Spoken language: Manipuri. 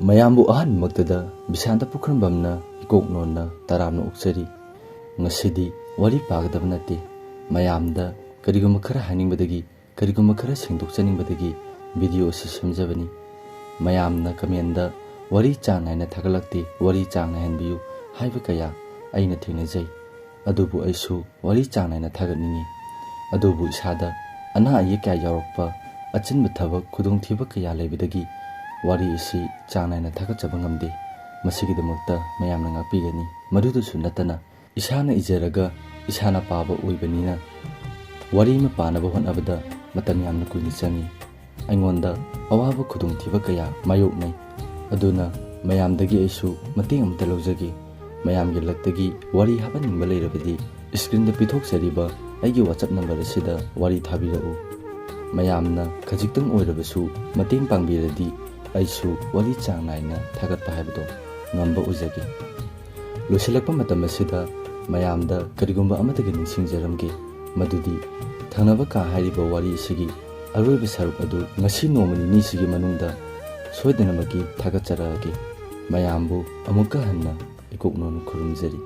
ꯃꯌꯥꯝꯕꯨ ꯑꯍꯥꯟꯕꯃꯛꯇꯗ ꯕꯤꯁꯥꯟꯇ ꯄꯨꯈ꯭ꯔꯝꯕꯝꯅ ꯏꯀꯣꯛꯅꯣꯟꯅ ꯇꯔꯥꯝꯅ ꯑꯣꯛꯆꯔꯤ꯫ ꯉꯁꯤꯗꯤ ꯋꯥꯔꯤ ꯄꯥꯒꯗꯕ ꯅꯠꯇꯦ, ꯃꯌꯥꯝꯗ ꯀꯔꯤꯒꯨꯝꯕ ꯈꯔ ꯍꯥꯏꯅꯤꯡꯕꯗꯒꯤ, ꯀꯔꯤꯒꯨꯝꯕ ꯈꯔ ꯁꯦꯡꯗꯣꯛꯆꯅꯤꯡꯕꯗꯒꯤ ꯚꯤꯗꯤꯑꯣ ꯑꯁꯤ ꯁꯦꯝꯖꯕꯅꯤ꯫ ꯃꯌꯥꯝꯅ ꯀꯃꯦꯟꯗ ꯋꯥꯔꯤ ꯆꯥꯡ ꯅꯥꯏꯅ ꯊꯥꯒꯠꯂꯛꯇꯦ, ꯋꯥꯔꯤ ꯆꯥꯡ ꯅꯥꯏꯍꯟꯕꯤꯌꯨ ꯍꯥꯏꯕ ꯀꯌꯥ ꯑꯩꯅ ꯊꯦꯡꯅꯖꯩ꯫ ꯑꯗꯨꯕꯨ ꯑꯩꯁꯨ ꯋꯥꯔꯤ ꯆꯥꯡ ꯅꯥꯏꯅ ꯊꯥꯒꯠꯅꯤꯡꯏ꯫ ꯑꯗꯨꯕꯨ ꯏꯁꯥꯗ ꯑꯅꯥ ꯑꯌꯦꯛ ꯀꯌꯥ ꯌꯥꯎꯔꯛꯄ, ꯑꯆꯤꯟꯕ ꯊꯕꯛ ꯈꯨꯗꯣꯡꯊꯤꯕ ꯀꯌꯥ ꯂꯩꯕꯗꯒꯤ ꯋꯥꯔꯤ ꯑꯁꯤ ꯆꯥꯡ ꯅꯥꯏꯅ ꯊꯥꯒꯠꯆꯕ ꯉꯝꯗꯦ꯫ ꯃꯁꯤꯒꯤꯗꯃꯛꯇ ꯃꯌꯥꯝꯅ ꯉꯥꯛꯄꯤꯒꯅꯤ꯫ ꯃꯗꯨꯗꯁꯨ ꯅꯠꯇꯅ ꯏꯁꯥꯅ ꯏꯖꯔꯒ ꯏꯁꯥꯅ ꯄꯥꯕ ꯑꯣꯏꯕꯅꯤꯅ ꯋꯥꯔꯤ ꯑꯃ ꯄꯥꯅꯕ ꯍꯣꯠꯅꯕꯗ ꯃꯇꯝ ꯌꯥꯝꯅ ꯀꯨꯏꯅ ꯆꯪꯏ꯫ ꯑꯩꯉꯣꯟꯗ ꯑꯋꯥꯕ ꯈꯨꯗꯣꯡꯊꯤꯕ ꯀꯌꯥ ꯃꯥꯌꯣꯛꯅꯩ꯫ ꯑꯗꯨꯅ ꯃꯌꯥꯝꯗꯒꯤ ꯑꯩꯁꯨ ꯃꯇꯦꯡ ꯑꯃꯇ ꯂꯧꯖꯒꯦ꯫ ꯃꯌꯥꯝꯒꯤ ꯂꯛꯇꯒꯤ ꯋꯥꯔꯤ ꯍꯥꯞꯍꯟꯅꯤꯡꯕ ꯂꯩꯔꯕꯗꯤ ꯁ꯭ꯀ꯭ꯔꯤꯟꯗ ꯄꯤꯊꯣꯛꯆꯔꯤꯕ ꯑꯩꯒꯤ WhatsApp ꯅꯝꯕꯔ ꯑꯁꯤꯗ ꯋꯥꯔꯤ ꯊꯥꯕꯤꯔꯛꯎ꯫ ꯃꯌꯥꯝꯅ ꯈꯖꯤꯛꯇꯪ ꯑꯣꯏꯔꯕꯁꯨ ꯃꯇꯦꯡ ꯄꯥꯡꯕꯤꯔꯗꯤ ꯑꯩꯁꯨ ꯋꯥꯔꯤ ꯆꯥꯡ ꯅꯥꯏꯅ ꯊꯥꯒꯠꯄ ꯍꯥꯏꯕꯗꯣ ꯉꯝꯕ ꯑꯣꯏꯖꯒꯦ꯫ ꯂꯣꯏꯁꯤꯜꯂꯛꯄ ꯃꯇꯝ ꯑꯁꯤꯗ ꯃꯌꯥꯝꯗ ꯀꯔꯤꯒꯨꯝꯕ ꯑꯃꯠꯇꯒ ꯅꯤꯡꯁꯤꯡꯖꯔꯝꯒꯦ, ꯃꯗꯨꯗꯤ ꯊꯪꯅꯕ ꯀꯥ ꯍꯥꯏꯔꯤꯕ ꯋꯥꯔꯤ ꯑꯁꯤꯒꯤ ꯑꯔꯣꯏꯕ ꯁꯔꯨꯛ ꯑꯗꯨ ꯉꯁꯤ ꯅꯣꯡꯃ ꯅꯤꯅꯤꯁꯤꯒꯤ ꯃꯅꯨꯡꯗ ꯁꯣꯏꯗꯅꯃꯛꯀꯤ ꯊꯥꯒꯠꯆꯔꯛꯑꯒꯦ꯫ ꯃꯌꯥꯝꯕꯨ ꯑꯃꯨꯛꯀ ꯍꯟꯅ ꯏꯀꯣꯛꯅꯣꯟꯅ ꯈꯨꯔꯨꯝꯖꯔꯤ꯫